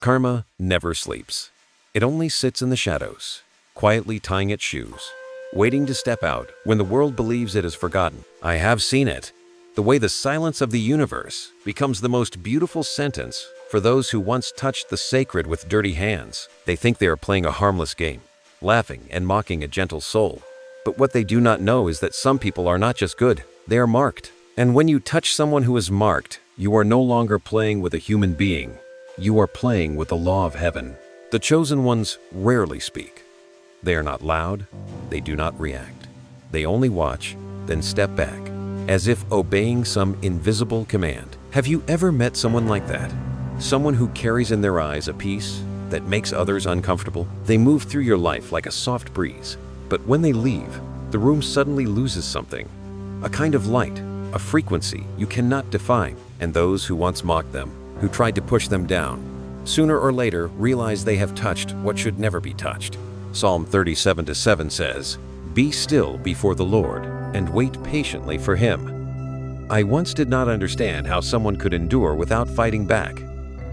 Karma never sleeps. It only sits in the shadows, quietly tying its shoes, waiting to step out when the world believes it is forgotten. I have seen it. The way the silence of the universe becomes the most beautiful sentence for those who once touched the sacred with dirty hands. They think they are playing a harmless game, laughing and mocking a gentle soul. But what they do not know is that some people are not just good, they are marked. And when you touch someone who is marked, you are no longer playing with a human being. You are playing with the law of heaven. The chosen ones rarely speak. They are not loud. They do not react. They only watch, then step back, as if obeying some invisible command. Have you ever met someone like that? Someone who carries in their eyes a peace that makes others uncomfortable? They move through your life like a soft breeze, but when they leave, the room suddenly loses something. A kind of light, a frequency you cannot define. And those who once mocked them, who tried to push them down, sooner or later realize they have touched what should never be touched. Psalm 37:7 says, "Be still before the Lord, and wait patiently for Him." I once did not understand how someone could endure without fighting back.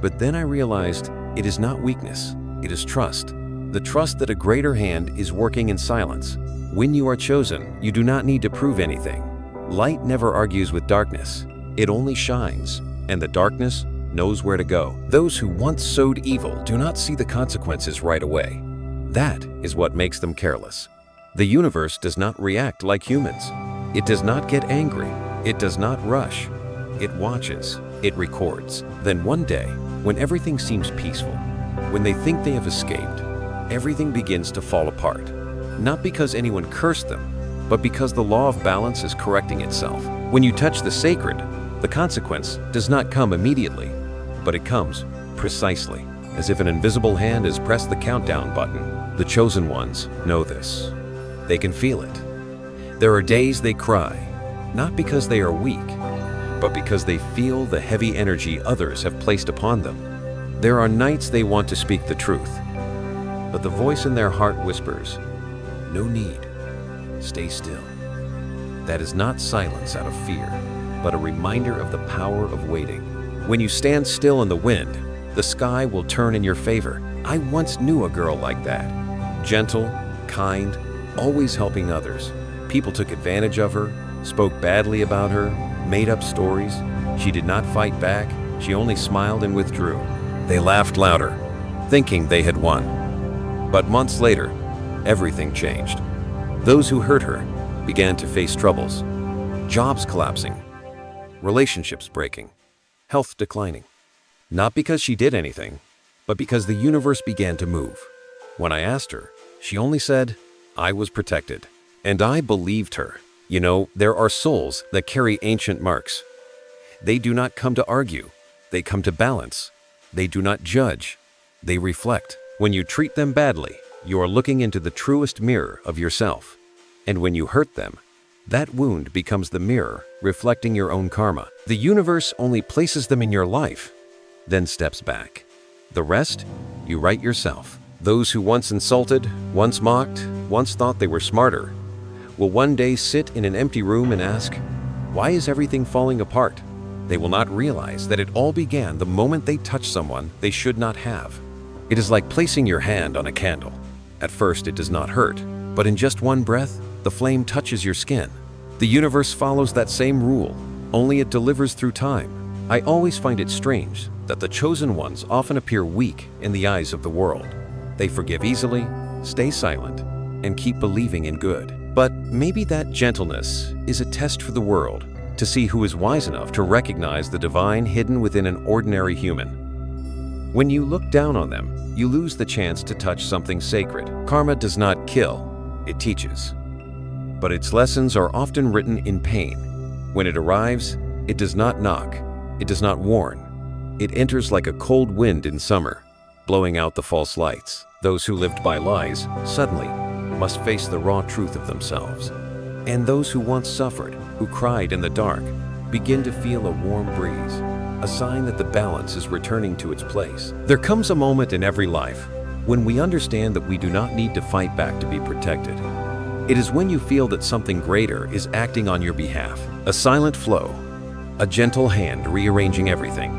But then I realized it is not weakness, it is trust. The trust that a greater hand is working in silence. When you are chosen, you do not need to prove anything. Light never argues with darkness. It only shines, and the darkness knows where to go. Those who once sowed evil do not see the consequences right away. That is what makes them careless. The universe does not react like humans. It does not get angry. It does not rush. It watches. It records. Then one day, when everything seems peaceful, when they think they have escaped, everything begins to fall apart. Not because anyone cursed them, but because the law of balance is correcting itself. When you touch the sacred, the consequence does not come immediately, but it comes precisely, as if an invisible hand has pressed the countdown button. The chosen ones know this. They can feel it. There are days they cry, not because they are weak, but because they feel the heavy energy others have placed upon them. There are nights they want to speak the truth, but the voice in their heart whispers, "No need, stay still." That is not silence out of fear, but a reminder of the power of waiting. When you stand still in the wind, the sky will turn in your favor. I once knew a girl like that. Gentle, kind, always helping others. People took advantage of her, spoke badly about her, made up stories. She did not fight back. She only smiled and withdrew. They laughed louder, thinking they had won. But months later, everything changed. Those who hurt her began to face troubles. Jobs collapsing, relationships breaking, health declining. Not because she did anything, but because the universe began to move. When I asked her, she only said, "I was protected." And I believed her. You know, there are souls that carry ancient marks. They do not come to argue. They come to balance. They do not judge. They reflect. When you treat them badly, you are looking into the truest mirror of yourself. And when you hurt them, that wound becomes the mirror reflecting your own karma. The universe only places them in your life, then steps back. The rest, you write yourself. Those who once insulted, once mocked, once thought they were smarter, will one day sit in an empty room and ask, "Why is everything falling apart?" They will not realize that it all began the moment they touched someone they should not have. It is like placing your hand on a candle. At first it does not hurt, but in just one breath, the flame touches your skin. The universe follows that same rule, only it delivers through time. I always find it strange that the chosen ones often appear weak in the eyes of the world. They forgive easily, stay silent, and keep believing in good. But maybe that gentleness is a test for the world to see who is wise enough to recognize the divine hidden within an ordinary human. When you look down on them, you lose the chance to touch something sacred. Karma does not kill, it teaches. But its lessons are often written in pain. When it arrives, it does not knock, it does not warn. It enters like a cold wind in summer, blowing out the false lights. Those who lived by lies suddenly must face the raw truth of themselves. And those who once suffered, who cried in the dark, begin to feel a warm breeze, a sign that the balance is returning to its place. There comes a moment in every life when we understand that we do not need to fight back to be protected. It is when you feel that something greater is acting on your behalf. A silent flow, a gentle hand rearranging everything.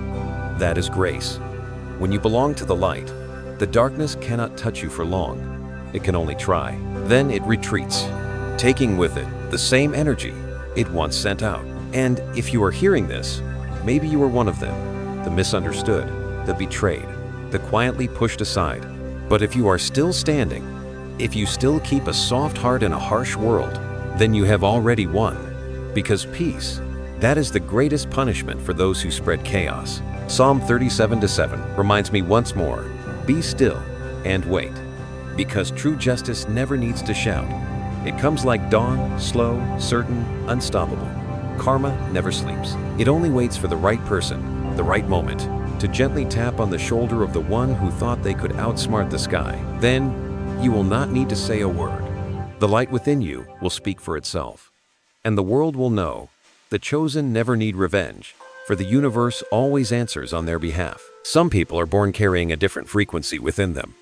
That is grace. When you belong to the light, the darkness cannot touch you for long. It can only try. Then it retreats, taking with it the same energy it once sent out. And if you are hearing this, maybe you are one of them, the misunderstood, the betrayed, the quietly pushed aside. But if you are still standing, if you still keep a soft heart in a harsh world, then you have already won. Because peace, that is the greatest punishment for those who spread chaos. Psalm 37:7 reminds me once more, be still and wait. Because true justice never needs to shout. It comes like dawn, slow, certain, unstoppable. Karma never sleeps. It only waits for the right person, the right moment, to gently tap on the shoulder of the one who thought they could outsmart the sky. Then, you will not need to say a word. The light within you will speak for itself. And the world will know, the chosen never need revenge, for the universe always answers on their behalf. Some people are born carrying a different frequency within them.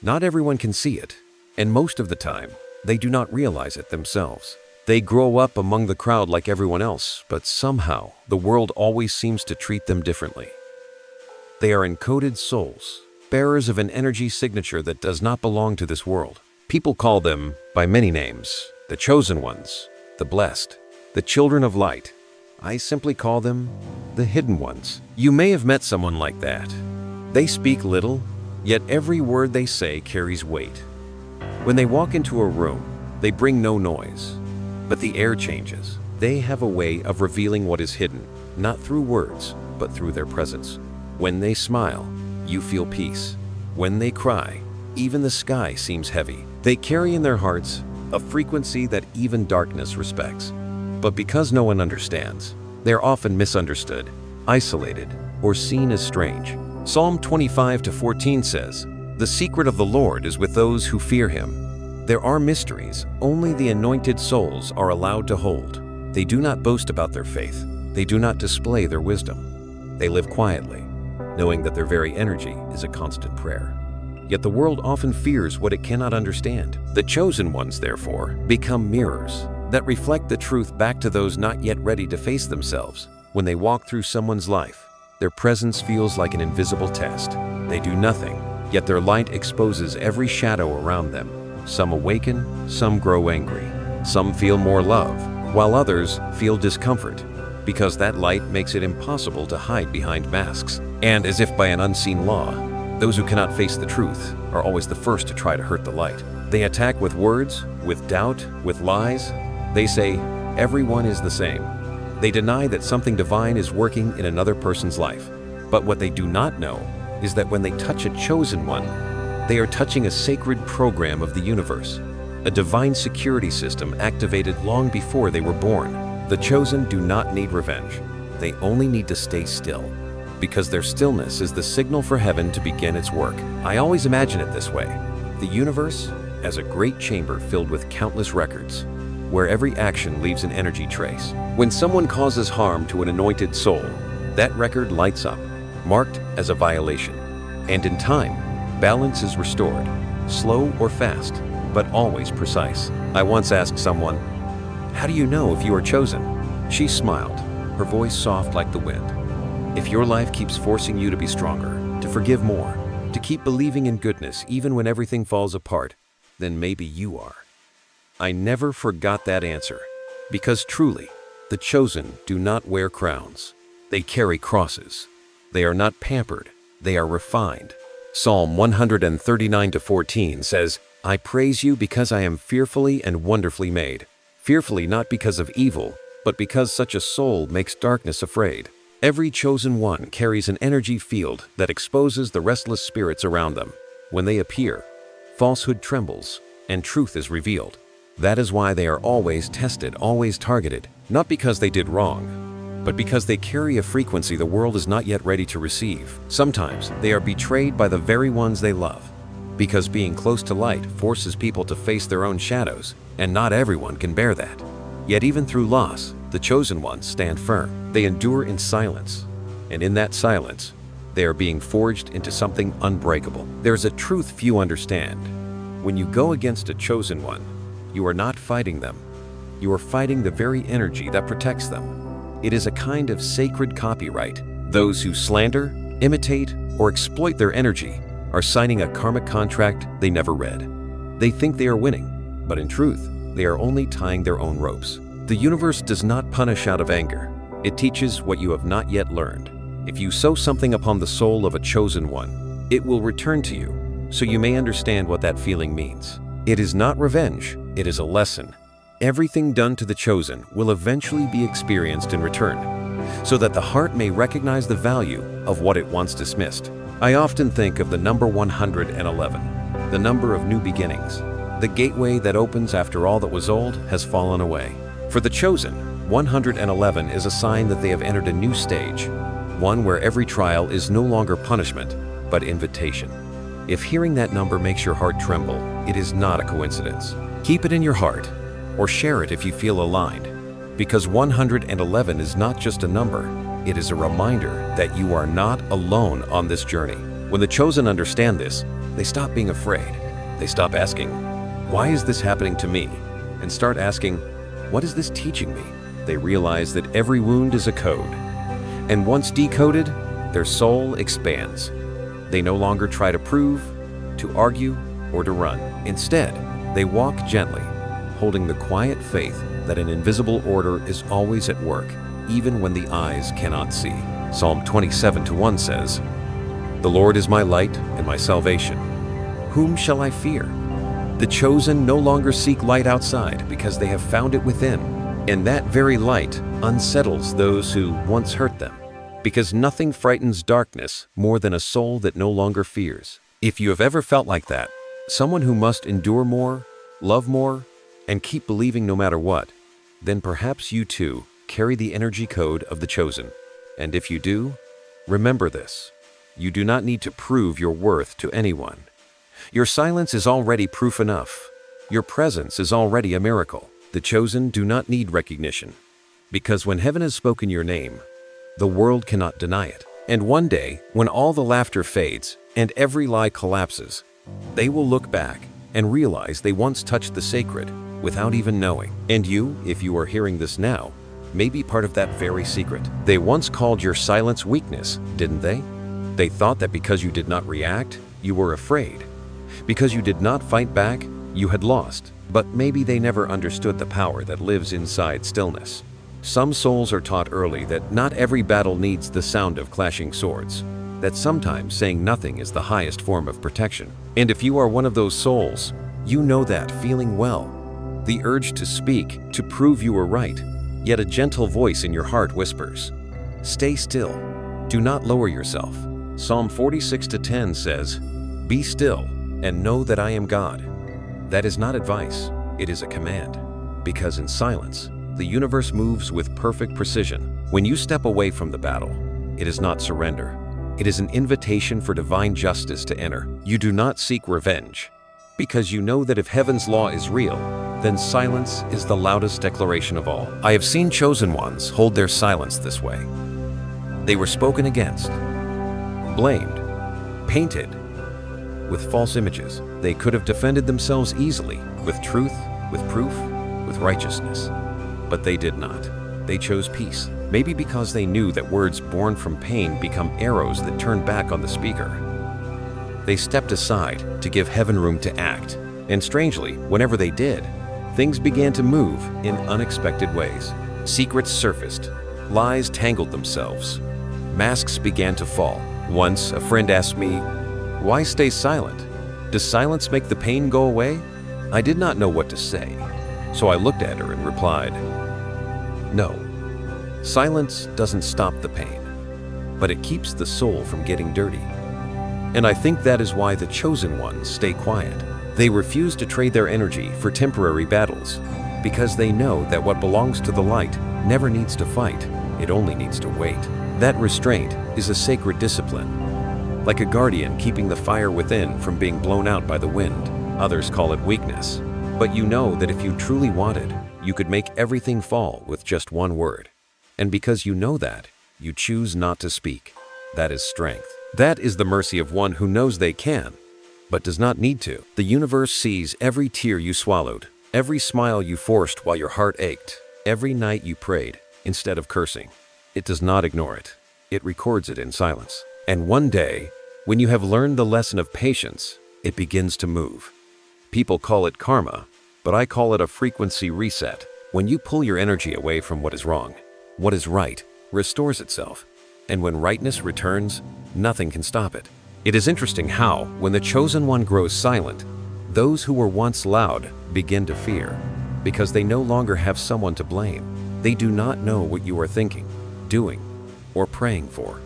Not everyone can see it, and most of the time, they do not realize it themselves. They grow up among the crowd like everyone else, but somehow the world always seems to treat them differently. They are encoded souls, bearers of an energy signature that does not belong to this world. People call them by many names, the chosen ones, the blessed, the children of light. I simply call them the hidden ones. You may have met someone like that. They speak little, yet every word they say carries weight. When they walk into a room, they bring no noise, but the air changes. They have a way of revealing what is hidden, not through words, but through their presence. When they smile, you feel peace. When they cry, even the sky seems heavy. They carry in their hearts a frequency that even darkness respects. But because no one understands, they're often misunderstood, isolated, or seen as strange. Psalm 25:14 says, "The secret of the Lord is with those who fear him." There are mysteries only the anointed souls are allowed to hold. They do not boast about their faith. They do not display their wisdom. They live quietly, knowing that their very energy is a constant prayer. Yet the world often fears what it cannot understand. The chosen ones, therefore, become mirrors that reflect the truth back to those not yet ready to face themselves. When they walk through someone's life, their presence feels like an invisible test. They do nothing, yet their light exposes every shadow around them. Some awaken, some grow angry, some feel more love, while others feel discomfort, because that light makes it impossible to hide behind masks. And as if by an unseen law, those who cannot face the truth are always the first to try to hurt the light. They attack with words, with doubt, with lies. They say, everyone is the same. They deny that something divine is working in another person's life. But what they do not know is that when they touch a chosen one, they are touching a sacred program of the universe, a divine security system activated long before they were born. The chosen do not need revenge. They only need to stay still, because their stillness is the signal for heaven to begin its work. I always imagine it this way: the universe as a great chamber filled with countless records, where every action leaves an energy trace. When someone causes harm to an anointed soul, that record lights up, marked as a violation. And in time, balance is restored, slow or fast, but always precise. I once asked someone, "How do you know if you are chosen?" She smiled, her voice soft like the wind. If your life keeps forcing you to be stronger, to forgive more, to keep believing in goodness even when everything falls apart, then maybe you are. I never forgot that answer, because truly, the chosen do not wear crowns. They carry crosses. They are not pampered, they are refined. Psalm 139:14 says, "I praise you because I am fearfully and wonderfully made." Fearfully not because of evil, but because such a soul makes darkness afraid. Every chosen one carries an energy field that exposes the restless spirits around them. When they appear, falsehood trembles, and truth is revealed. That is why they are always tested, always targeted, not because they did wrong, but because they carry a frequency the world is not yet ready to receive. Sometimes they are betrayed by the very ones they love, because being close to light forces people to face their own shadows, and not everyone can bear that. Yet even through loss, the chosen ones stand firm. They endure in silence, and in that silence, they are being forged into something unbreakable. There's a truth few understand. When you go against a chosen one, you are not fighting them. You are fighting the very energy that protects them. It is a kind of sacred copyright. Those who slander, imitate, or exploit their energy are signing a karmic contract they never read. They think they are winning, but in truth, they are only tying their own ropes. The universe does not punish out of anger. It teaches what you have not yet learned. If you sow something upon the soul of a chosen one, it will return to you, so you may understand what that feeling means. It is not revenge, it is a lesson. Everything done to the chosen will eventually be experienced in return, so that the heart may recognize the value of what it once dismissed. I often think of the number 111, the number of new beginnings. The gateway that opens after all that was old has fallen away. For the chosen, 111 is a sign that they have entered a new stage, one where every trial is no longer punishment, but invitation. If hearing that number makes your heart tremble, it is not a coincidence. Keep it in your heart, or share it if you feel aligned, because 111 is not just a number, it is a reminder that you are not alone on this journey. When the chosen understand this, they stop being afraid. They stop asking, "Why is this happening to me?" and start asking, "What is this teaching me?" They realize that every wound is a code, and once decoded, their soul expands. They no longer try to prove, to argue, or to run. Instead, they walk gently, holding the quiet faith that an invisible order is always at work, even when the eyes cannot see. Psalm 27:1 says, "The Lord is my light and my salvation. Whom shall I fear?" The chosen no longer seek light outside because they have found it within, and that very light unsettles those who once hurt them, because nothing frightens darkness more than a soul that no longer fears. If you have ever felt like that, someone who must endure more, love more, and keep believing no matter what, then perhaps you too carry the energy code of the chosen. And if you do, remember this: you do not need to prove your worth to anyone. Your silence is already proof enough. Your presence is already a miracle. The chosen do not need recognition, because when heaven has spoken your name, the world cannot deny it. And one day, when all the laughter fades and every lie collapses, they will look back and realize they once touched the sacred without even knowing. And you, if you are hearing this now, may be part of that very secret. They once called your silence weakness, didn't they? They thought that because you did not react, you were afraid. Because you did not fight back, you had lost. But maybe they never understood the power that lives inside stillness. Some souls are taught early that not every battle needs the sound of clashing swords, that sometimes saying nothing is the highest form of protection. And if you are one of those souls, you know that feeling well. The urge to speak, to prove you were right, yet a gentle voice in your heart whispers, "Stay still. Do not lower yourself." Psalm 46:10 says, "Be still and know that I am God." That is not advice, it is a command. Because in silence, the universe moves with perfect precision. When you step away from the battle, it is not surrender. It is an invitation for divine justice to enter. You do not seek revenge, because you know that if heaven's law is real, then silence is the loudest declaration of all. I have seen chosen ones hold their silence this way. They were spoken against, blamed, painted with false images. They could have defended themselves easily, with truth, with proof, with righteousness. But they did not. They chose peace. Maybe because they knew that words born from pain become arrows that turn back on the speaker. They stepped aside to give heaven room to act. And strangely, whenever they did, things began to move in unexpected ways. Secrets surfaced. Lies tangled themselves. Masks began to fall. Once, a friend asked me, "Why stay silent? Does silence make the pain go away?" I did not know what to say, so I looked at her and replied, "No, silence doesn't stop the pain, but it keeps the soul from getting dirty." And I think that is why the chosen ones stay quiet. They refuse to trade their energy for temporary battles, because they know that what belongs to the light never needs to fight, it only needs to wait. That restraint is a sacred discipline, like a guardian keeping the fire within from being blown out by the wind. Others call it weakness, but you know that if you truly wanted, you could make everything fall with just one word. And because you know that, you choose not to speak. That is strength. That is the mercy of one who knows they can, but does not need to. The universe sees every tear you swallowed, every smile you forced while your heart ached, every night you prayed instead of cursing. It does not ignore it. It records it in silence. And one day, When you have learned the lesson of patience, it begins to move. People call it karma, but I call it a frequency reset. When you pull your energy away from what is wrong, what is right restores itself. And when rightness returns, nothing can stop it. It is interesting how, when the chosen one grows silent, those who were once loud begin to fear, because they no longer have someone to blame. They do not know what you are thinking, doing, or praying for.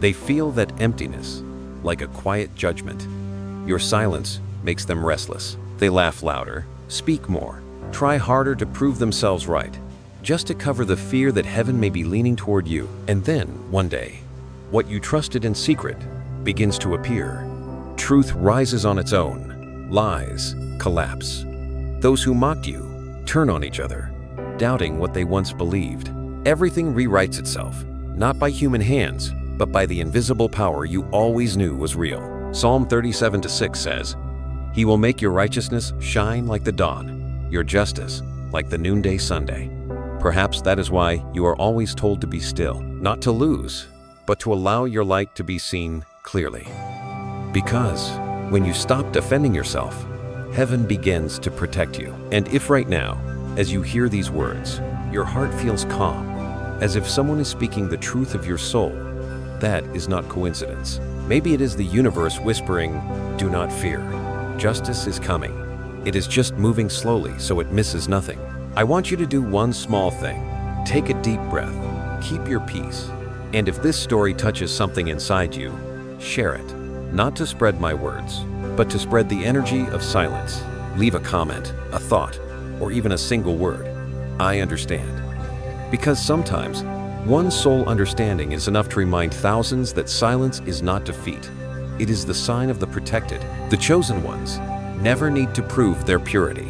They feel that emptiness, like a quiet judgment. Your silence makes them restless. They laugh louder, speak more, try harder to prove themselves right, just to cover the fear that heaven may be leaning toward you. And then, one day, what you trusted in secret begins to appear. Truth rises on its own. Lies collapse. Those who mocked you turn on each other, doubting what they once believed. Everything rewrites itself, not by human hands, but by the invisible power you always knew was real. Psalm 37:6 says, "He will make your righteousness shine like the dawn, your justice like the noonday sunday." Perhaps that is why you are always told to be still, not to lose, but to allow your light to be seen clearly. Because when you stop defending yourself, heaven begins to protect you. And if right now, as you hear these words, your heart feels calm, as if someone is speaking the truth of your soul, that is not coincidence. Maybe it is the universe whispering, "Do not fear. Justice is coming. It is just moving slowly so it misses nothing." I want you to do one small thing. Take a deep breath. Keep your peace. And if this story touches something inside you, share it. Not to spread my words, but to spread the energy of silence. Leave a comment, a thought, or even a single word. I understand. Because sometimes, one soul understanding is enough to remind thousands that silence is not defeat. It is the sign of the protected. The chosen ones never need to prove their purity.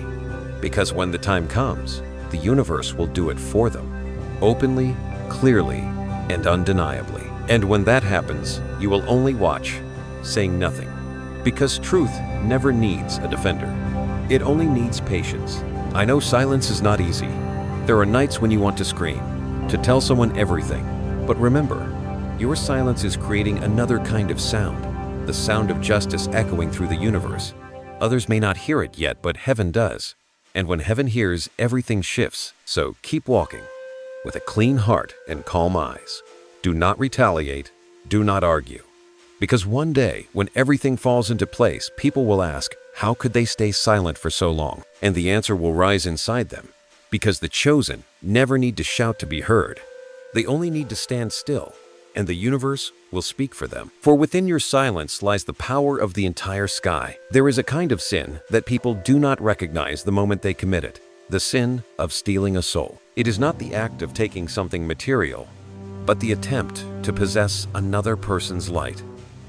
Because when the time comes, the universe will do it for them. Openly, clearly, and undeniably. And when that happens, you will only watch, saying nothing. Because truth never needs a defender. It only needs patience. I know silence is not easy. There are nights when you want to scream, to tell someone everything. But remember, your silence is creating another kind of sound, the sound of justice echoing through the universe. Others may not hear it yet, but heaven does. And when heaven hears, everything shifts. So keep walking with a clean heart and calm eyes. Do not retaliate. Do not argue. Because one day, when everything falls into place, people will ask, how could they stay silent for so long? And the answer will rise inside them. Because the chosen never need to shout to be heard. They only need to stand still, and the universe will speak for them. For within your silence lies the power of the entire sky. There is a kind of sin that people do not recognize the moment they commit it. The sin of stealing a soul. It is not the act of taking something material, but the attempt to possess another person's light,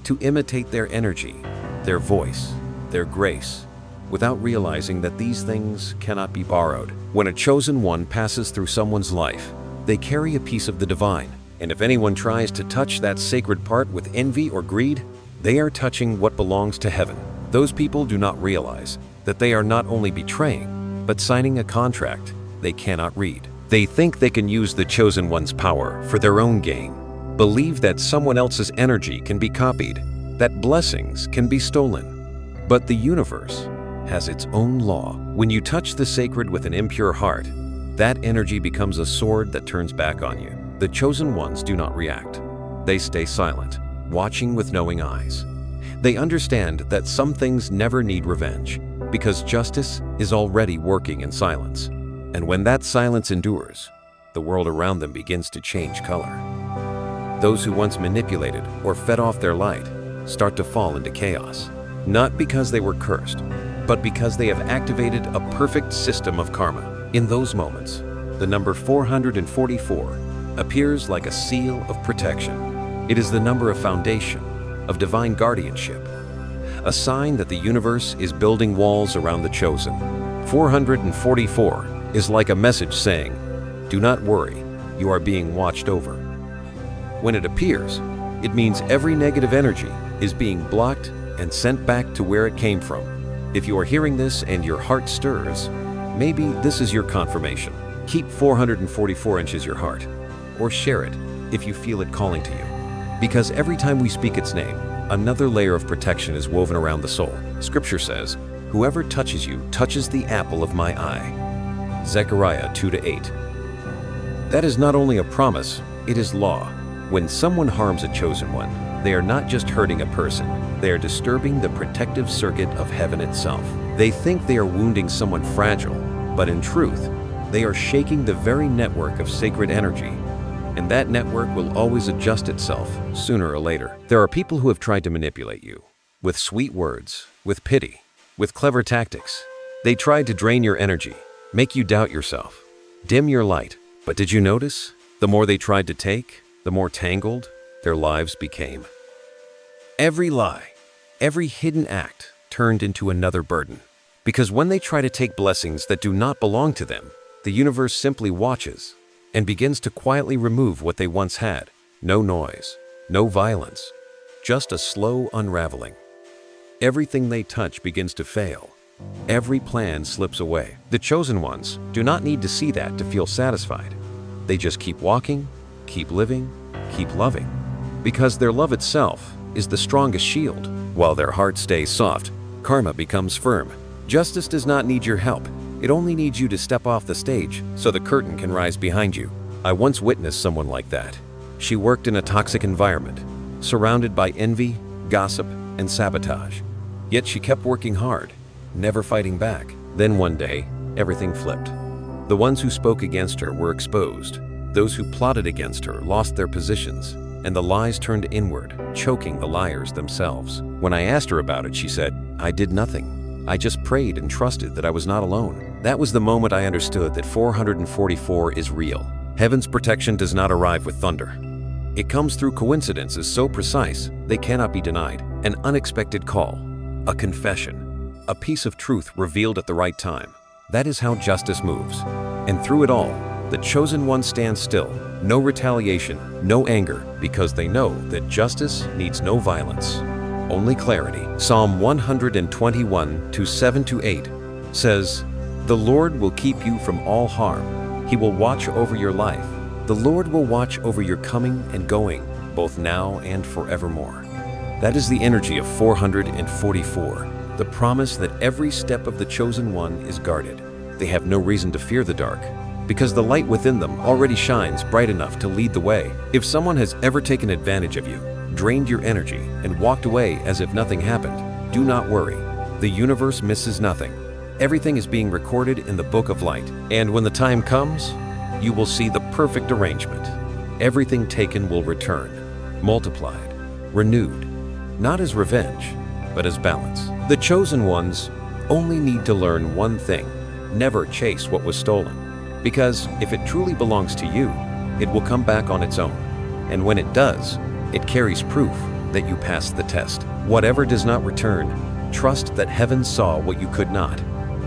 to imitate their energy, their voice, their grace, without realizing that these things cannot be borrowed. When a chosen one passes through someone's life, they carry a piece of the divine. And if anyone tries to touch that sacred part with envy or greed, they are touching what belongs to heaven. Those people do not realize that they are not only betraying, but signing a contract they cannot read. They think they can use the chosen one's power for their own gain, believe that someone else's energy can be copied, that blessings can be stolen. But the universe has its own law. When you touch the sacred with an impure heart, that energy becomes a sword that turns back on you. The chosen ones do not react. They stay silent, watching with knowing eyes. They understand that some things never need revenge, because justice is already working in silence. And when that silence endures, the world around them begins to change color. Those who once manipulated or fed off their light start to fall into chaos, not because they were cursed, but because they have activated a perfect system of karma. In those moments, the number 444 appears like a seal of protection. It is the number of foundation, of divine guardianship, a sign that the universe is building walls around the chosen. 444 is like a message saying, "Do not worry, you are being watched over." When it appears, it means every negative energy is being blocked and sent back to where it came from. If you are hearing this and your heart stirs, maybe this is your confirmation. Keep 444 inches your heart, or share it if you feel it calling to you. Because every time we speak its name, Another layer of protection is woven around the soul. Scripture says, "Whoever touches you touches the apple of my eye." Zechariah 2-8. That is not only a promise, it is law. When someone harms a chosen one, they are not just hurting a person, they are disturbing the protective circuit of heaven itself. They think they are wounding someone fragile, but in truth, they are shaking the very network of sacred energy. And that network will always adjust itself sooner or later. There are people who have tried to manipulate you with sweet words, with pity, with clever tactics. They tried to drain your energy, make you doubt yourself, dim your light. But did you notice? The more they tried to take, the more tangled their lives became. Every lie, every hidden act turned into another burden. Because when they try to take blessings that do not belong to them, the universe simply watches and begins to quietly remove what they once had. No noise, no violence, just a slow unraveling. Everything they touch begins to fail. Every plan slips away. The chosen ones do not need to see that to feel satisfied. They just keep walking, keep living, keep loving. Because their love itself is the strongest shield. While their heart stays soft, karma becomes firm. Justice does not need your help. It only needs you to step off the stage so the curtain can rise behind you. I once witnessed someone like that. She worked in a toxic environment, surrounded by envy, gossip, and sabotage. Yet she kept working hard, never fighting back. Then one day, everything flipped. The ones who spoke against her were exposed. Those who plotted against her lost their positions, and the lies turned inward, choking the liars themselves. When I asked her about it, she said, "I did nothing. I just prayed and trusted that I was not alone." That was the moment I understood that 444 is real. Heaven's protection does not arrive with thunder. It comes through coincidences so precise they cannot be denied. An unexpected call, a confession, a piece of truth revealed at the right time. That is how justice moves. And through it all, the chosen one stands still. No retaliation, no anger, because they know that justice needs no violence, only clarity. Psalm 121:7-8 says, "The Lord will keep you from all harm. He will watch over your life. The Lord will watch over your coming and going, both now and forevermore." That is the energy of 444, the promise that every step of the chosen one is guarded. They have no reason to fear the dark, because the light within them already shines bright enough to lead the way. If someone has ever taken advantage of you, drained your energy, and walked away as if nothing happened, do not worry. The universe misses nothing. Everything is being recorded in the book of light. And when the time comes, you will see the perfect arrangement. Everything taken will return, multiplied, renewed, not as revenge, but as balance. The chosen ones only need to learn one thing: never chase what was stolen. Because if it truly belongs to you, it will come back on its own. And when it does, it carries proof that you passed the test. Whatever does not return, trust that heaven saw what you could not,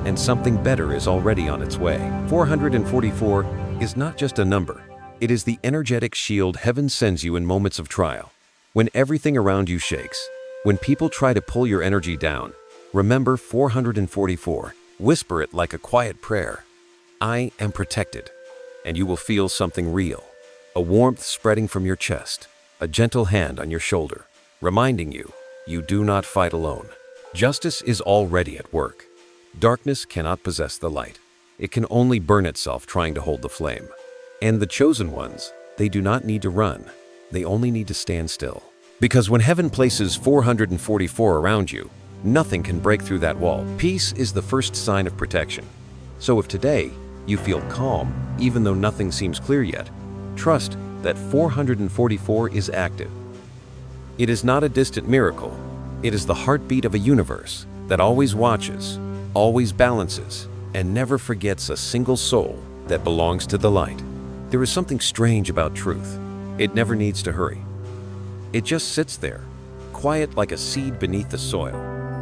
and something better is already on its way. 444 is not just a number. It is the energetic shield heaven sends you in moments of trial. When everything around you shakes, when people try to pull your energy down, remember 444. Whisper it like a quiet prayer. I am protected, and you will feel something real. A warmth spreading from your chest, a gentle hand on your shoulder, reminding you, you do not fight alone. Justice is already at work. Darkness cannot possess the light. It can only burn itself trying to hold the flame. And the chosen ones, they do not need to run. They only need to stand still. Because when heaven places 444 around you, nothing can break through that wall. Peace is the first sign of protection. So if today you feel calm, even though nothing seems clear yet, trust that 444 is active. It is not a distant miracle. It is the heartbeat of a universe that always watches, always balances, and never forgets a single soul that belongs to the light. There is something strange about truth. It never needs to hurry. It just sits there, quiet like a seed beneath the soil,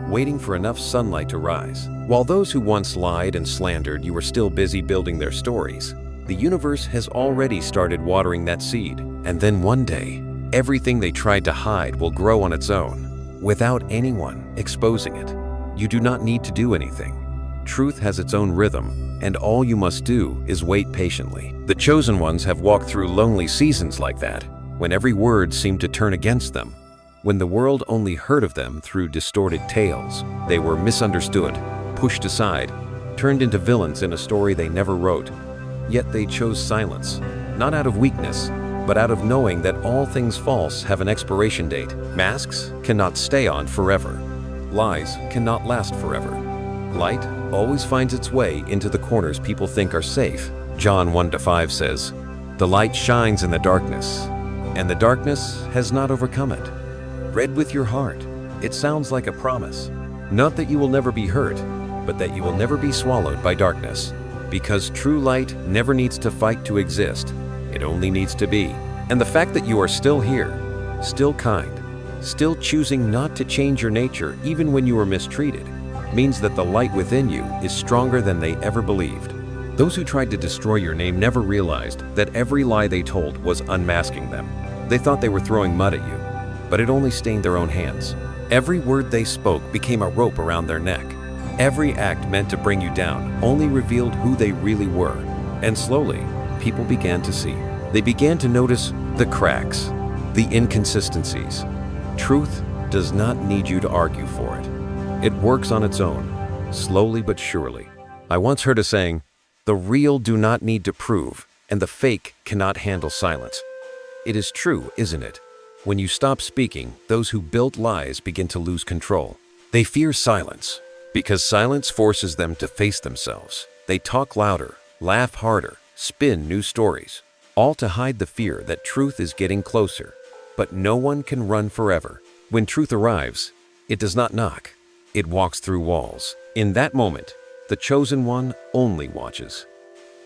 waiting for enough sunlight to rise. While those who once lied and slandered you are still busy building their stories, the universe has already started watering that seed. And then one day, everything they tried to hide will grow on its own, without anyone exposing it. You do not need to do anything. Truth has its own rhythm, and all you must do is wait patiently. The chosen ones have walked through lonely seasons like that, when every word seemed to turn against them. When the world only heard of them through distorted tales, they were misunderstood, pushed aside, turned into villains in a story they never wrote. Yet they chose silence, not out of weakness, but out of knowing that all things false have an expiration date. Masks cannot stay on forever. Lies cannot last forever. Light always finds its way into the corners people think are safe. John 1:5 says, "The light shines in the darkness, and the darkness has not overcome it." Read with your heart. It sounds like a promise. Not that you will never be hurt, but that you will never be swallowed by darkness. Because true light never needs to fight to exist. It only needs to be. And the fact that you are still here, still kind, still choosing not to change your nature even when you were mistreated, means that the light within you is stronger than they ever believed. Those who tried to destroy your name never realized that every lie they told was unmasking them. They thought they were throwing mud at you, but it only stained their own hands. Every word they spoke became a rope around their neck. Every act meant to bring you down only revealed who they really were. And slowly, people began to see. They began to notice the cracks, the inconsistencies. Truth does not need you to argue for it. It works on its own, slowly but surely. I once heard a saying, "The real do not need to prove, and the fake cannot handle silence." It is true, isn't it? When you stop speaking, those who built lies begin to lose control. They fear silence, because silence forces them to face themselves. They talk louder, laugh harder, spin new stories, all to hide the fear that truth is getting closer. But no one can run forever. When truth arrives, it does not knock. It walks through walls. In that moment, the chosen one only watches,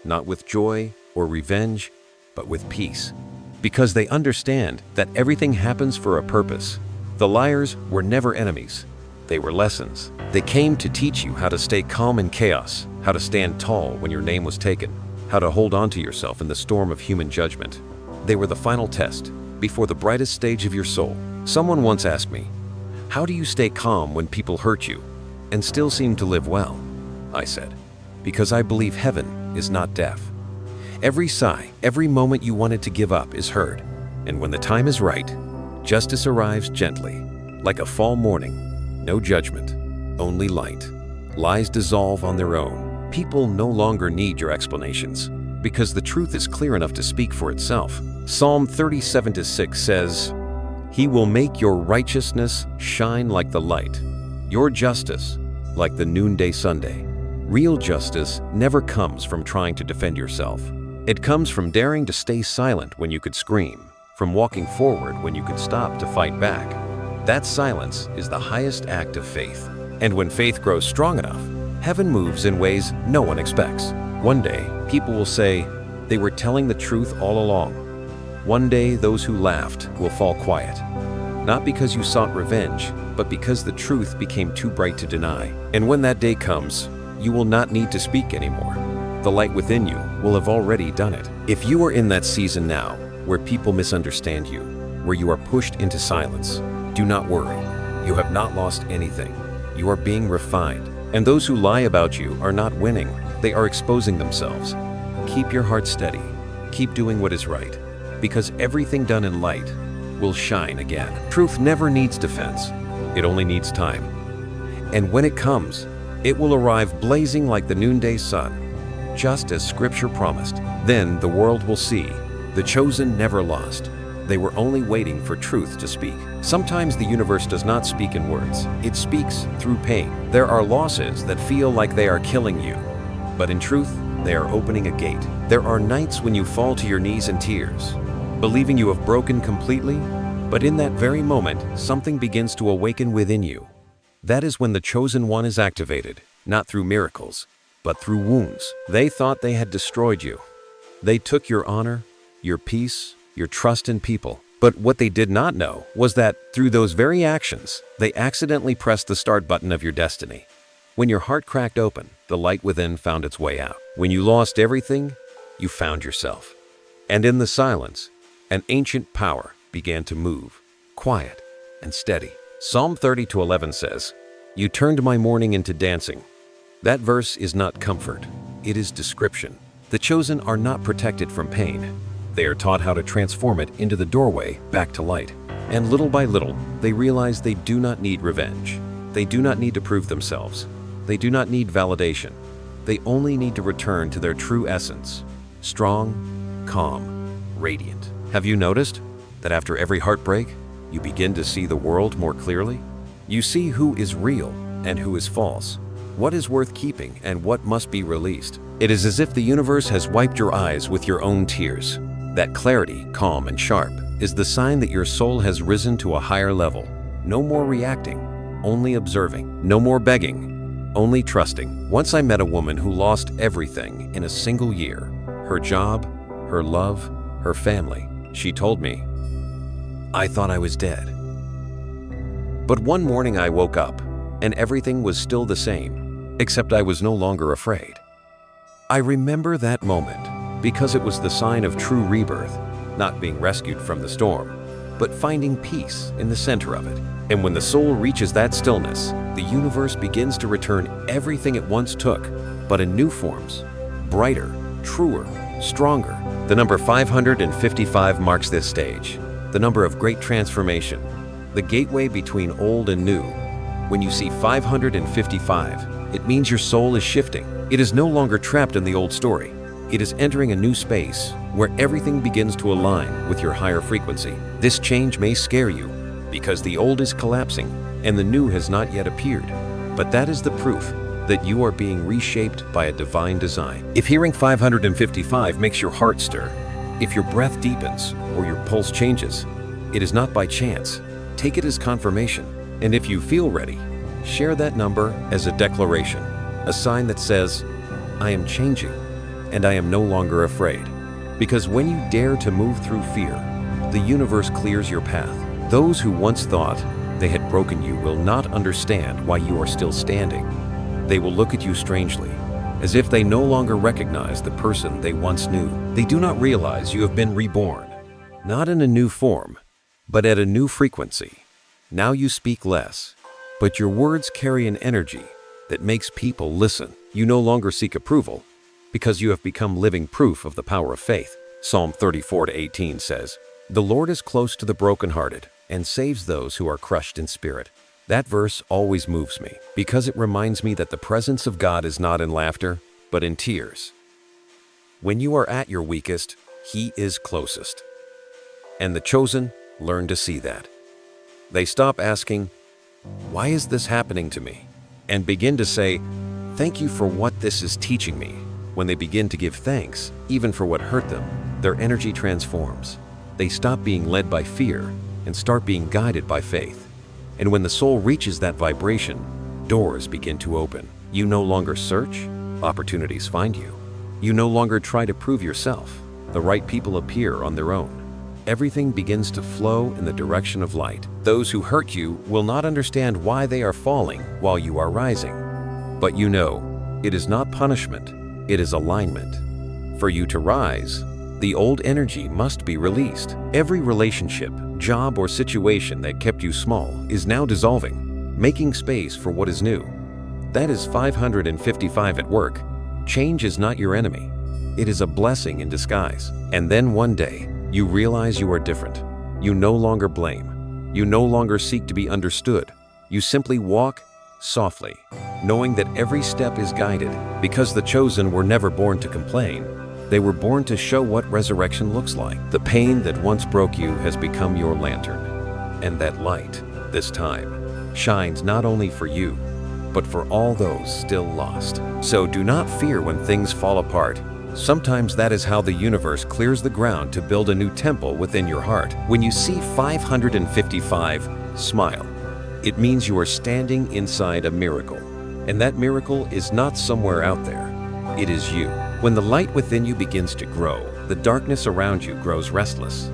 not with joy or revenge, but with peace. Because they understand that everything happens for a purpose. The liars were never enemies. They were lessons. They came to teach you how to stay calm in chaos, how to stand tall when your name was taken, how to hold on to yourself in the storm of human judgment. They were the final test, before the brightest stage of your soul. Someone once asked me, "How do you stay calm when people hurt you and still seem to live well?" I said, "Because I believe heaven is not deaf. Every sigh, every moment you wanted to give up is heard. And when the time is right, justice arrives gently, like a fall morning. No judgment, only light. Lies dissolve on their own. People no longer need your explanations, because the truth is clear enough to speak for itself." Psalm 37:6 says, "He will make your righteousness shine like the light, your justice like the noonday Sunday." Real justice never comes from trying to defend yourself. It comes from daring to stay silent when you could scream, from walking forward when you could stop to fight back. That silence is the highest act of faith. And when faith grows strong enough, heaven moves in ways no one expects. One day, people will say, "They were telling the truth all along." One day, those who laughed will fall quiet. Not because you sought revenge, but because the truth became too bright to deny. And when that day comes, you will not need to speak anymore. The light within you will have already done it. If you are in that season now, where people misunderstand you, where you are pushed into silence, do not worry. You have not lost anything. You are being refined. And those who lie about you are not winning. They are exposing themselves. Keep your heart steady. Keep doing what is right, because everything done in light will shine again. Truth never needs defense. It only needs time. And when it comes, it will arrive blazing like the noonday sun, just as Scripture promised. Then the world will see the chosen never lost. They were only waiting for truth to speak. Sometimes the universe does not speak in words. It speaks through pain. There are losses that feel like they are killing you, but in truth, they are opening a gate. There are nights when you fall to your knees in tears, believing you have broken completely, but in that very moment, something begins to awaken within you. That is when the chosen one is activated, not through miracles, but through wounds. They thought they had destroyed you. They took your honor, your peace, your trust in people. But what they did not know was that through those very actions, they accidentally pressed the start button of your destiny. When your heart cracked open, the light within found its way out. When you lost everything, you found yourself. And in the silence, an ancient power began to move, quiet and steady. Psalm 30:11 says, "You turned my mourning into dancing." That verse is not comfort, it is description. The chosen are not protected from pain. They are taught how to transform it into the doorway back to light. And little by little, they realize they do not need revenge. They do not need to prove themselves. They do not need validation. They only need to return to their true essence: strong, calm, radiant. Have you noticed that after every heartbreak, you begin to see the world more clearly? You see who is real and who is false, what is worth keeping and what must be released. It is as if the universe has wiped your eyes with your own tears. That clarity, calm and sharp, is the sign that your soul has risen to a higher level. No more reacting, only observing. No more begging, only trusting. Once I met a woman who lost everything in a single year: her job, her love, her family. She told me, "I thought I was dead." But one morning I woke up, and everything was still the same, except I was no longer afraid. I remember that moment because it was the sign of true rebirth, not being rescued from the storm, but finding peace in the center of it. And when the soul reaches that stillness, the universe begins to return everything it once took, but in new forms: brighter, truer, stronger. The number 555 marks this stage, the number of great transformation, the gateway between old and new. When you see 555, it means your soul is shifting. It is no longer trapped in the old story. It is entering a new space where everything begins to align with your higher frequency. This change may scare you because the old is collapsing and the new has not yet appeared, but that is the proof that you are being reshaped by a divine design. If hearing 555 makes your heart stir, if your breath deepens or your pulse changes, it is not by chance. Take it as confirmation. And if you feel ready, share that number as a declaration, a sign that says, "I am changing and I am no longer afraid." Because when you dare to move through fear, the universe clears your path. Those who once thought they had broken you will not understand why you are still standing. They will look at you strangely, as if they no longer recognize the person they once knew. They do not realize you have been reborn, not in a new form, but at a new frequency. Now you speak less, but your words carry an energy that makes people listen. You no longer seek approval, because you have become living proof of the power of faith. Psalm 34:18 says, "The Lord is close to the brokenhearted and saves those who are crushed in spirit." That verse always moves me because it reminds me that the presence of God is not in laughter, but in tears. When you are at your weakest, He is closest. And the chosen learn to see that. They stop asking, "Why is this happening to me?" and begin to say, "Thank you for what this is teaching me." When they begin to give thanks, even for what hurt them, their energy transforms. They stop being led by fear and start being guided by faith. And when the soul reaches that vibration, doors begin to open. You no longer search, opportunities find you. You no longer try to prove yourself. The right people appear on their own. Everything begins to flow in the direction of light. Those who hurt you will not understand why they are falling while you are rising. But you know, it is not punishment, it is alignment. For you to rise, the old energy must be released. Every relationship, job, or situation that kept you small is now dissolving, making space for what is new. That is 555 at work. Change is not your enemy. It is a blessing in disguise. And then one day, you realize you are different. You no longer blame. You no longer seek to be understood. You simply walk softly, knowing that every step is guided. Because the chosen were never born to complain. They were born to show what resurrection looks like. The pain that once broke you has become your lantern. And that light, this time, shines not only for you, but for all those still lost. So do not fear when things fall apart. Sometimes that is how the universe clears the ground to build a new temple within your heart. When you see 555, smile. It means you are standing inside a miracle. And that miracle is not somewhere out there. It is you. When the light within you begins to grow, the darkness around you grows restless.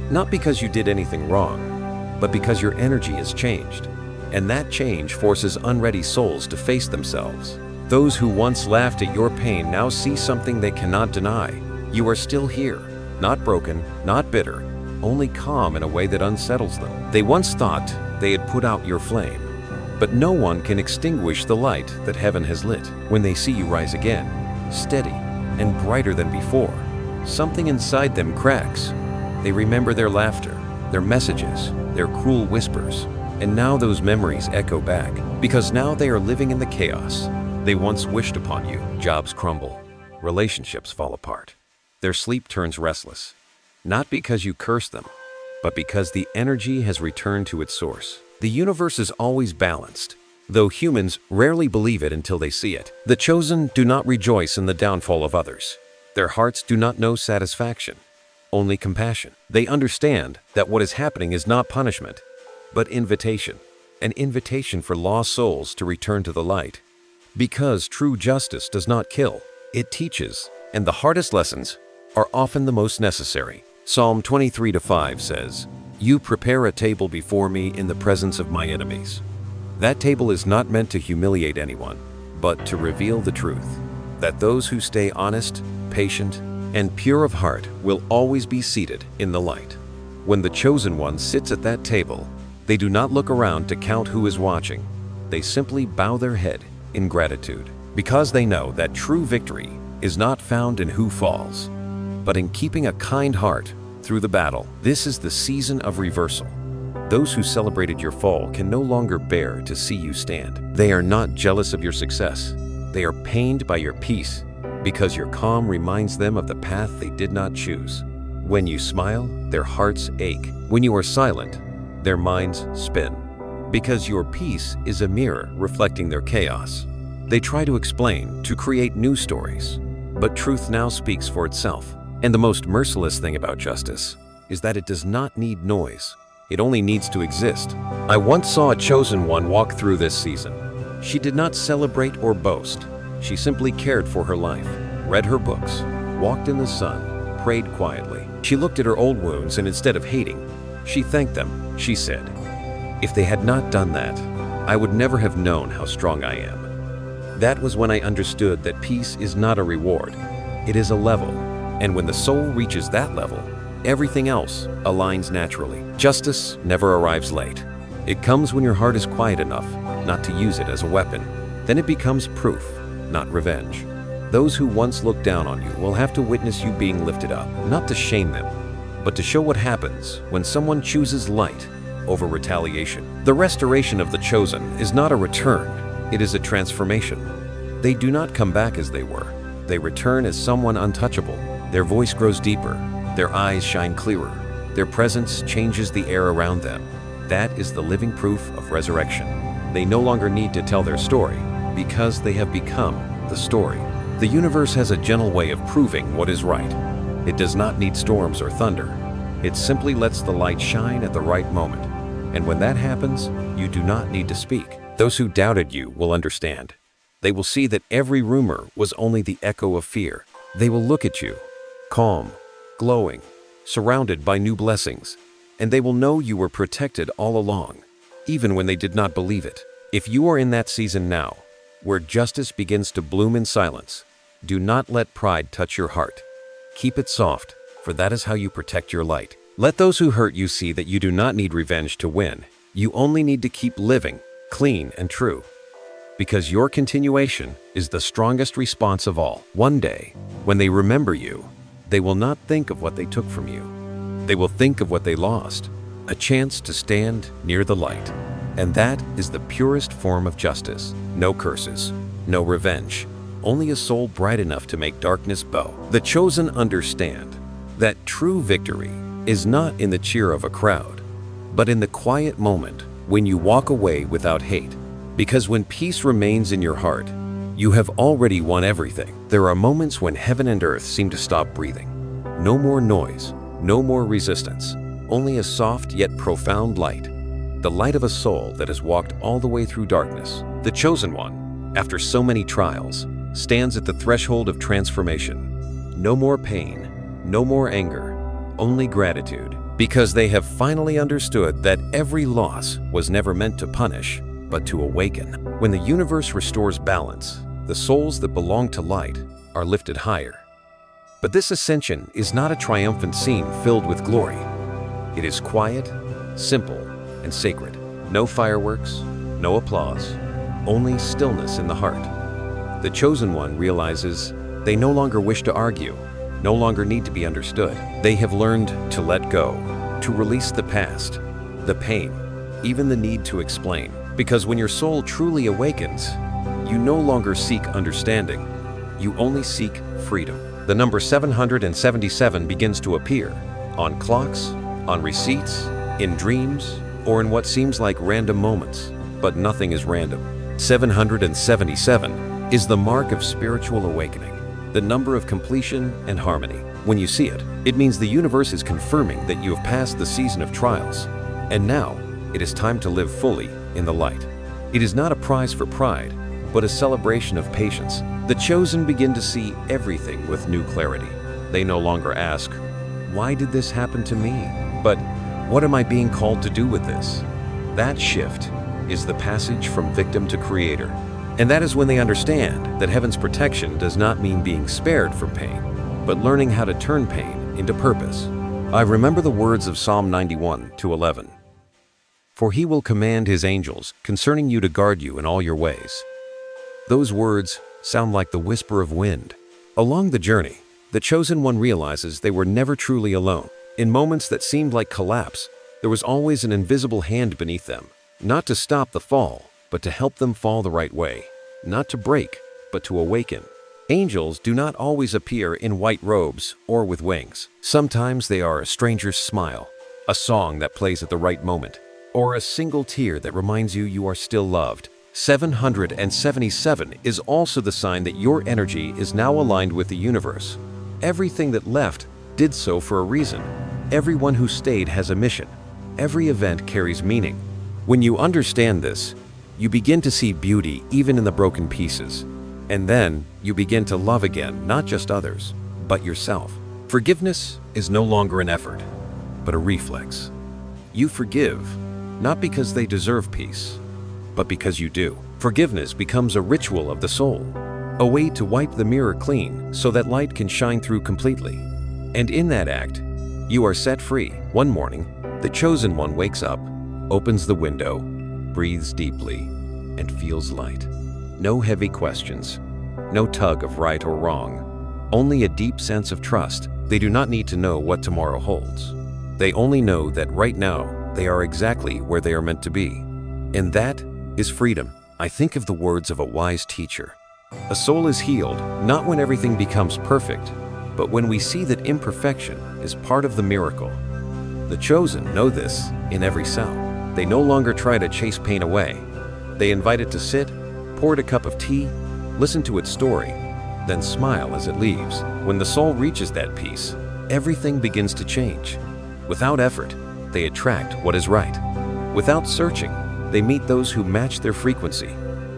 Not because you did anything wrong, but because your energy has changed. And that change forces unready souls to face themselves. Those who once laughed at your pain now see something they cannot deny. You are still here, not broken, not bitter, only calm in a way that unsettles them. They once thought they had put out your flame, but no one can extinguish the light that heaven has lit. When they see you rise again, steady and brighter than before, something inside them cracks. They remember their laughter, their messages, their cruel whispers. And now those memories echo back, because now they are living in the chaos they once wished upon you. Jobs crumble, relationships fall apart, their sleep turns restless, not because you curse them, but because the energy has returned to its source. The universe is always balanced, though humans rarely believe it until they see it. The chosen do not rejoice in the downfall of others. Their hearts do not know satisfaction, only compassion. They understand that what is happening is not punishment, but invitation, an invitation for lost souls to return to the light. Because true justice does not kill, it teaches, and the hardest lessons are often the most necessary. Psalm 23:5 says, "You prepare a table before me in the presence of my enemies." That table is not meant to humiliate anyone, but to reveal the truth, that those who stay honest, patient, and pure of heart will always be seated in the light. When the chosen one sits at that table, they do not look around to count who is watching. They simply bow their head in gratitude, because they know that true victory is not found in who falls, but in keeping a kind heart through the battle. This is the season of reversal. Those who celebrated your fall can no longer bear to see you stand. They are not jealous of your success. They are pained by your peace, because your calm reminds them of the path they did not choose. When you smile, their hearts ache. When you are silent, their minds spin, because your peace is a mirror reflecting their chaos. They try to explain, to create new stories, but truth now speaks for itself. And the most merciless thing about justice is that it does not need noise. It only needs to exist. I once saw a chosen one walk through this season. She did not celebrate or boast. She simply cared for her life, read her books, walked in the sun, prayed quietly. She looked at her old wounds, and instead of hating, she thanked them. She said, "If they had not done that, I would never have known how strong I am." That was when I understood that peace is not a reward, it is a level. And when the soul reaches that level, everything else aligns naturally. Justice never arrives late. It comes when your heart is quiet enough not to use it as a weapon. Then it becomes proof, not revenge. Those who once looked down on you will have to witness you being lifted up, not to shame them, but to show what happens when someone chooses light over retaliation. The restoration of the chosen is not a return, it is a transformation. They do not come back as they were. They return as someone untouchable. Their voice grows deeper, their eyes shine clearer, their presence changes the air around them. That is the living proof of resurrection. They no longer need to tell their story, because they have become the story. The universe has a gentle way of proving what is right. It does not need storms or thunder. It simply lets the light shine at the right moment. And when that happens, you do not need to speak. Those who doubted you will understand. They will see that every rumor was only the echo of fear. They will look at you, calm, glowing, surrounded by new blessings, and they will know you were protected all along, even when they did not believe it. If you are in that season now, where justice begins to bloom in silence, do not let pride touch your heart. Keep it soft, for that is how you protect your light. Let those who hurt you see that you do not need revenge to win. You only need to keep living, clean and true. Because your continuation is the strongest response of all. One day, when they remember you, they will not think of what they took from you. They will think of what they lost, a chance to stand near the light. And that is the purest form of justice. No curses, no revenge, only a soul bright enough to make darkness bow. The chosen understand that true victory is not in the cheer of a crowd, but in the quiet moment when you walk away without hate. Because when peace remains in your heart, you have already won everything. There are moments when heaven and earth seem to stop breathing. No more noise, no more resistance, only a soft yet profound light. The light of a soul that has walked all the way through darkness. The chosen one, after so many trials, stands at the threshold of transformation. No more pain, no more anger, only gratitude. Because they have finally understood that every loss was never meant to punish, but to awaken. When the universe restores balance, the souls that belong to light are lifted higher. But this ascension is not a triumphant scene filled with glory. It is quiet, simple, and sacred. No fireworks, no applause, only stillness in the heart. The chosen one realizes they no longer wish to argue, no longer need to be understood. They have learned to let go, to release the past, the pain, even the need to explain. Because when your soul truly awakens, you no longer seek understanding, you only seek freedom. The number 777 begins to appear on clocks, on receipts, in dreams, or in what seems like random moments, but nothing is random. 777 is the mark of spiritual awakening, the number of completion and harmony. When you see it, it means the universe is confirming that you have passed the season of trials, and now it is time to live fully in the light. It is not a prize for pride, but a celebration of patience. The chosen begin to see everything with new clarity. They no longer ask, "Why did this happen to me?" but "What am I being called to do with this?" That shift is the passage from victim to creator. And that is when they understand that heaven's protection does not mean being spared from pain, but learning how to turn pain into purpose. I remember the words of Psalm 91:11. "For he will command his angels concerning you to guard you in all your ways." Those words sound like the whisper of wind. Along the journey, the chosen one realizes they were never truly alone. In moments that seemed like collapse, there was always an invisible hand beneath them, not to stop the fall, but to help them fall the right way, not to break, but to awaken. Angels do not always appear in white robes or with wings. Sometimes they are a stranger's smile, a song that plays at the right moment, or a single tear that reminds you you are still loved. 777 is also the sign that your energy is now aligned with the universe. Everything that left did so for a reason. Everyone who stayed has a mission. Every event carries meaning. When you understand this, you begin to see beauty even in the broken pieces. And then you begin to love again, not just others, but yourself. Forgiveness is no longer an effort, but a reflex. You forgive, not because they deserve peace, but because you do. Forgiveness becomes a ritual of the soul, a way to wipe the mirror clean so that light can shine through completely. And in that act, you are set free. One morning, the chosen one wakes up, opens the window, breathes deeply, and feels light. No heavy questions, no tug of right or wrong, only a deep sense of trust. They do not need to know what tomorrow holds. They only know that right now they are exactly where they are meant to be. And that is freedom. I think of the words of a wise teacher. A soul is healed not when everything becomes perfect, but when we see that imperfection is part of the miracle. The chosen know this in every cell. They no longer try to chase pain away. They invite it to sit, pour it a cup of tea, listen to its story, then smile as it leaves. When the soul reaches that peace, everything begins to change. Without effort, they attract what is right. Without searching, they meet those who match their frequency.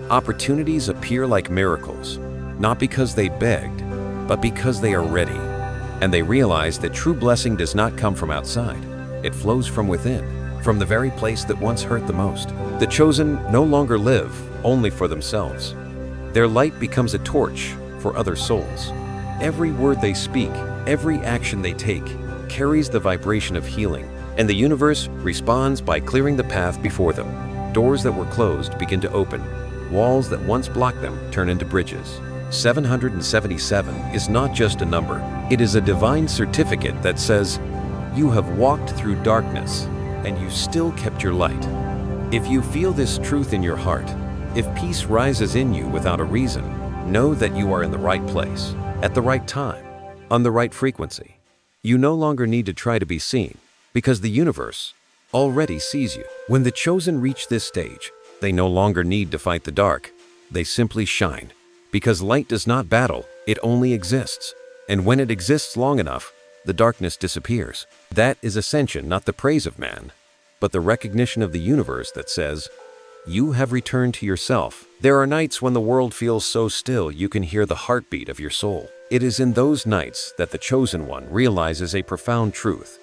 Opportunities appear like miracles, not because they begged, but because they are ready. And they realize that true blessing does not come from outside. It flows from within, from the very place that once hurt the most. The chosen no longer live only for themselves. Their light becomes a torch for other souls. Every word they speak, every action they take, carries the vibration of healing, and the universe responds by clearing the path before them. Doors that were closed begin to open. Walls that once blocked them turn into bridges. 777 is not just a number. It is a divine certificate that says, you have walked through darkness, and you still kept your light. If you feel this truth in your heart, if peace rises in you without a reason, know that you are in the right place, at the right time, on the right frequency. You no longer need to try to be seen, because the universe already sees you. When the chosen reach this stage, they no longer need to fight the dark. They simply shine, because light does not battle, it only exists. And when it exists long enough, the darkness disappears. That is ascension, not the praise of man, but the recognition of the universe that says, you have returned to yourself. There are nights when the world feels so still you can hear the heartbeat of your soul. It is in those nights that the chosen one realizes a profound truth.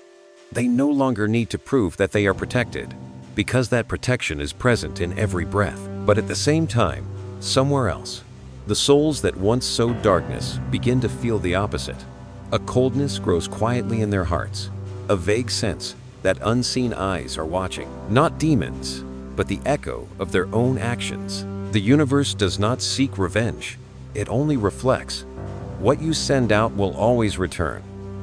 They no longer need to prove that they are protected, because that protection is present in every breath. But at the same time, somewhere else, the souls that once sowed darkness begin to feel the opposite. A coldness grows quietly in their hearts, a vague sense that unseen eyes are watching, not demons, but the echo of their own actions. The universe does not seek revenge, it only reflects. What you send out will always return.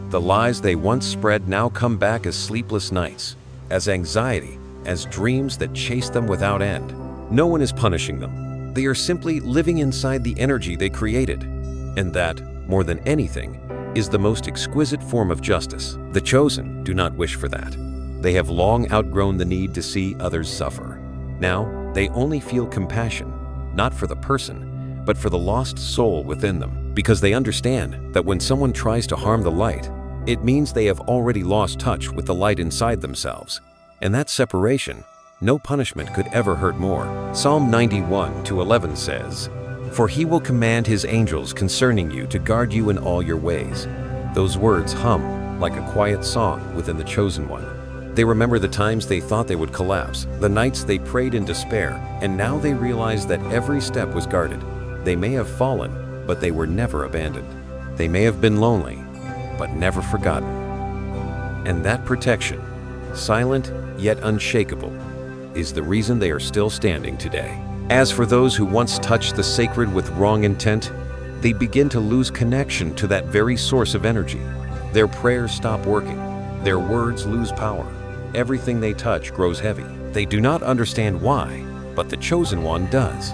The lies they once spread now come back as sleepless nights, as anxiety, as dreams that chase them without end. No one is punishing them. They are simply living inside the energy they created. And that, more than anything, is the most exquisite form of justice. The chosen do not wish for that. They have long outgrown the need to see others suffer. Now, they only feel compassion, not for the person, but for the lost soul within them, because they understand that when someone tries to harm the light, it means they have already lost touch with the light inside themselves. And that separation, no punishment could ever hurt more. Psalm 91:11 says, "For he will command his angels concerning you to guard you in all your ways." Those words hum like a quiet song within the chosen one. They remember the times they thought they would collapse, the nights they prayed in despair, and now they realize that every step was guarded. They may have fallen, but they were never abandoned. They may have been lonely, but never forgotten. And that protection, silent yet unshakable, is the reason they are still standing today. As for those who once touched the sacred with wrong intent, they begin to lose connection to that very source of energy. Their prayers stop working. Their words lose power. Everything they touch grows heavy. They do not understand why, but the chosen one does.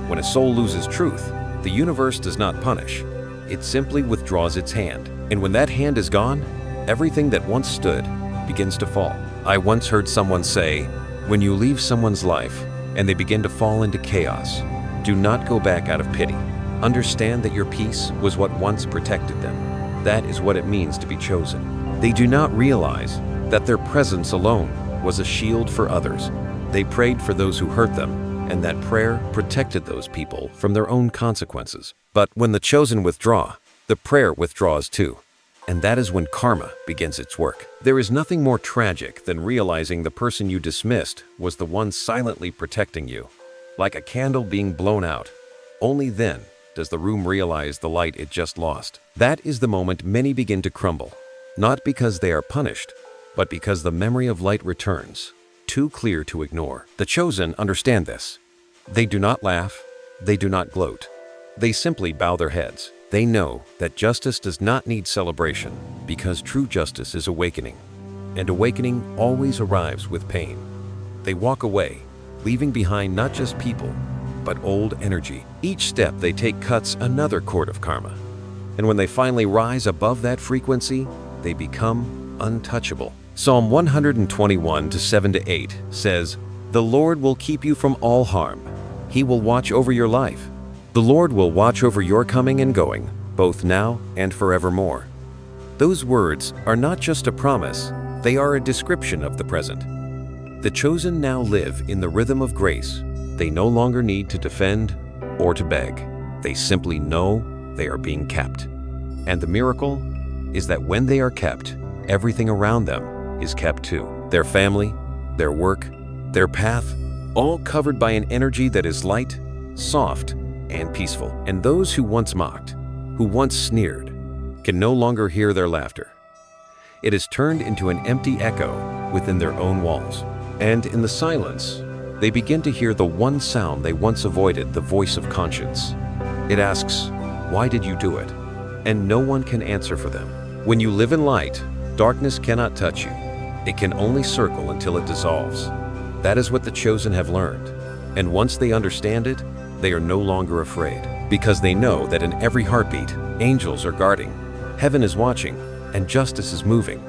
When a soul loses truth, the universe does not punish. It simply withdraws its hand. And when that hand is gone, everything that once stood begins to fall. I once heard someone say, when you leave someone's life and they begin to fall into chaos, do not go back out of pity. Understand that your peace was what once protected them. That is what it means to be chosen. They do not realize that their presence alone was a shield for others. They prayed for those who hurt them, and that prayer protected those people from their own consequences. But when the chosen withdraw, the prayer withdraws too. And that is when karma begins its work. There is nothing more tragic than realizing the person you dismissed was the one silently protecting you. Like a candle being blown out. Only then does the room realize the light it just lost. That is the moment many begin to crumble. Not because they are punished, but because the memory of light returns, too clear to ignore. The chosen understand this. They do not laugh, they do not gloat. They simply bow their heads. They know that justice does not need celebration, because true justice is awakening. And awakening always arrives with pain. They walk away, leaving behind not just people, but old energy. Each step they take cuts another cord of karma. And when they finally rise above that frequency, they become untouchable. Psalm 121:7-8 says, "The Lord will keep you from all harm. He will watch over your life. The Lord will watch over your coming and going, both now and forevermore." Those words are not just a promise, they are a description of the present. The chosen now live in the rhythm of grace. They no longer need to defend or to beg. They simply know they are being kept. And the miracle is that when they are kept, everything around them is kept too. Their family, their work, their path, all covered by an energy that is light, soft, and peaceful. And those who once mocked, who once sneered, can no longer hear their laughter. It is turned into an empty echo within their own walls. And in the silence, they begin to hear the one sound they once avoided, the voice of conscience. It asks, "Why did you do it?" And no one can answer for them. When you live in light, darkness cannot touch you. It can only circle until it dissolves. That is what the chosen have learned. And once they understand it, they are no longer afraid, because they know that in every heartbeat, angels are guarding, heaven is watching, and justice is moving,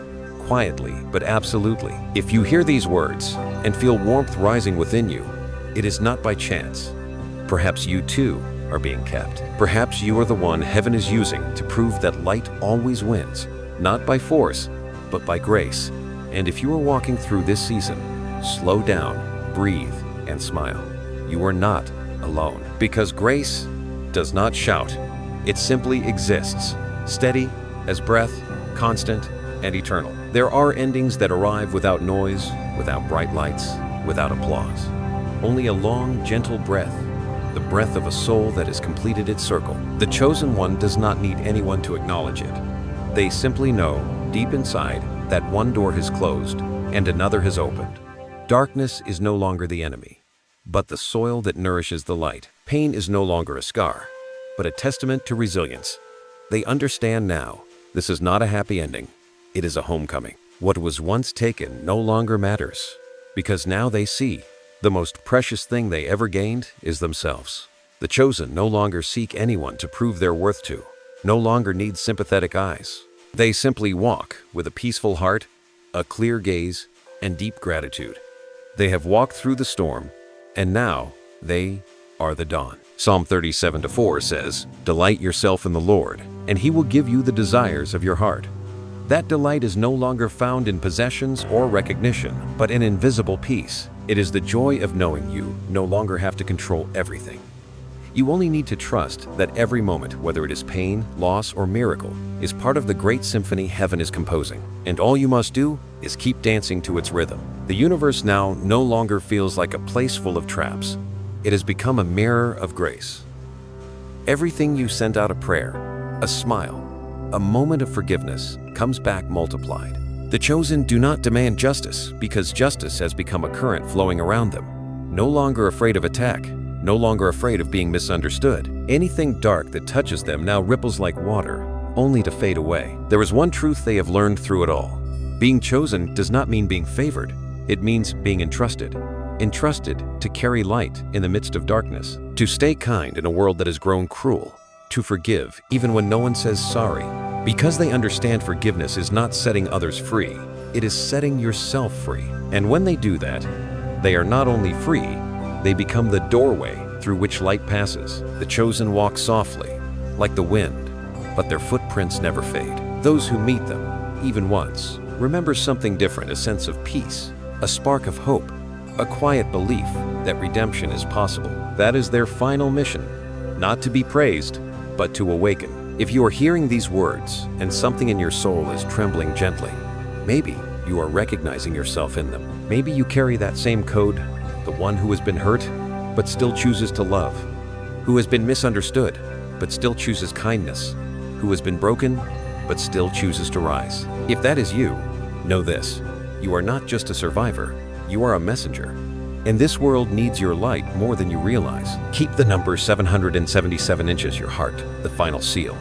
quietly but absolutely. If you hear these words and feel warmth rising within you, it is not by chance. Perhaps you too are being kept. Perhaps you are the one heaven is using to prove that light always wins, not by force, but by grace. And if you are walking through this season, slow down, breathe, and smile. You are not alone, because grace does not shout. It simply exists, steady as breath, constant and eternal. There are endings that arrive without noise, without bright lights, without applause. Only a long, gentle breath, the breath of a soul that has completed its circle. The chosen one does not need anyone to acknowledge it. They simply know, deep inside, that one door has closed and another has opened. Darkness is no longer the enemy, but the soil that nourishes the light. Pain is no longer a scar, but a testament to resilience. They understand now This is not a happy ending. It is a homecoming. What was once taken no longer matters, because now they see the most precious thing they ever gained is themselves. The chosen no longer seek anyone to prove their worth to, no longer need sympathetic eyes. They simply walk with a peaceful heart, a clear gaze, and deep gratitude. They have walked through the storm, and now they are the dawn. Psalm 37:4 says, "Delight yourself in the Lord, and He will give you the desires of your heart." That delight is no longer found in possessions or recognition, but in invisible peace. It is the joy of knowing you no longer have to control everything. You only need to trust that every moment, whether it is pain, loss, or miracle, is part of the great symphony heaven is composing. And all you must do is keep dancing to its rhythm. The universe now no longer feels like a place full of traps. It has become a mirror of grace. Everything you sent out a prayer, a smile, a moment of forgiveness comes back multiplied. The chosen do not demand justice because justice has become a current flowing around them. No longer afraid of attack, no longer afraid of being misunderstood. Anything dark that touches them now ripples like water, only to fade away. There is one truth they have learned through it all. Being chosen does not mean being favored. It means being entrusted. Entrusted to carry light in the midst of darkness, to stay kind in a world that has grown cruel, to forgive even when no one says sorry. Because they understand forgiveness is not setting others free, it is setting yourself free. And when they do that, they are not only free, they become the doorway through which light passes. The chosen walk softly, like the wind, but their footprints never fade. Those who meet them, even once, remember something different, a sense of peace, a spark of hope, a quiet belief that redemption is possible. That is their final mission, not to be praised, but to awaken. If you are hearing these words and something in your soul is trembling gently, maybe you are recognizing yourself in them. Maybe you carry that same code, the one who has been hurt, but still chooses to love, who has been misunderstood, but still chooses kindness, who has been broken, but still chooses to rise. If that is you, know this: you are not just a survivor, you are a messenger. And this world needs your light more than you realize. Keep the number 777 inches your heart, the final seal.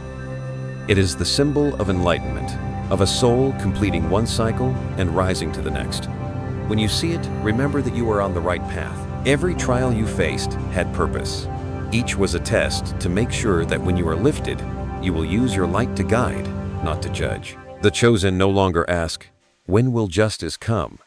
It is the symbol of enlightenment, of a soul completing one cycle and rising to the next. When you see it, remember that you are on the right path. Every trial you faced had purpose. Each was a test to make sure that when you are lifted, you will use your light to guide, not to judge. The chosen no longer ask, "When will justice come?"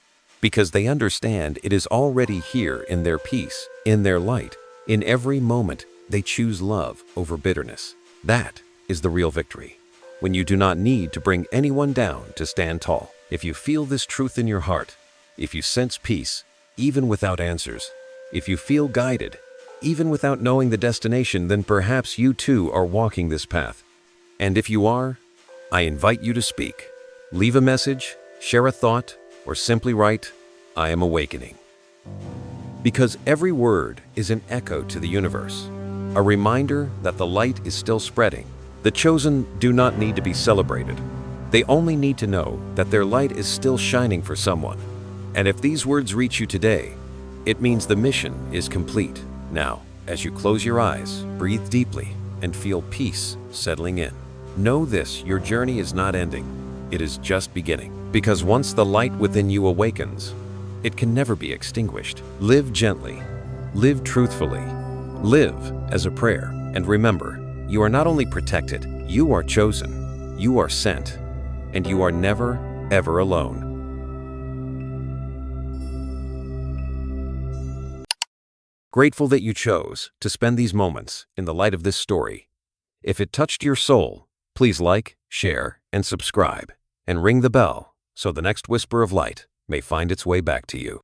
Because they understand it is already here in their peace, in their light. In every moment, they choose love over bitterness. That is the real victory. When you do not need to bring anyone down to stand tall. If you feel this truth in your heart, if you sense peace, even without answers, if you feel guided, even without knowing the destination, then perhaps you too are walking this path. And if you are, I invite you to speak. Leave a message, share a thought, or simply write, "I am awakening." Because every word is an echo to the universe, a reminder that the light is still spreading. The chosen do not need to be celebrated. They only need to know that their light is still shining for someone. And if these words reach you today, it means the mission is complete. Now, as you close your eyes, breathe deeply and feel peace settling in. Know this: your journey is not ending. It is just beginning. Because once the light within you awakens, it can never be extinguished. Live gently, live truthfully, live as a prayer. And remember, you are not only protected, you are chosen, you are sent, and you are never, ever alone. Grateful that you chose to spend these moments in the light of this story. If it touched your soul, please like, share, and subscribe, and ring the bell so the next whisper of light may find its way back to you.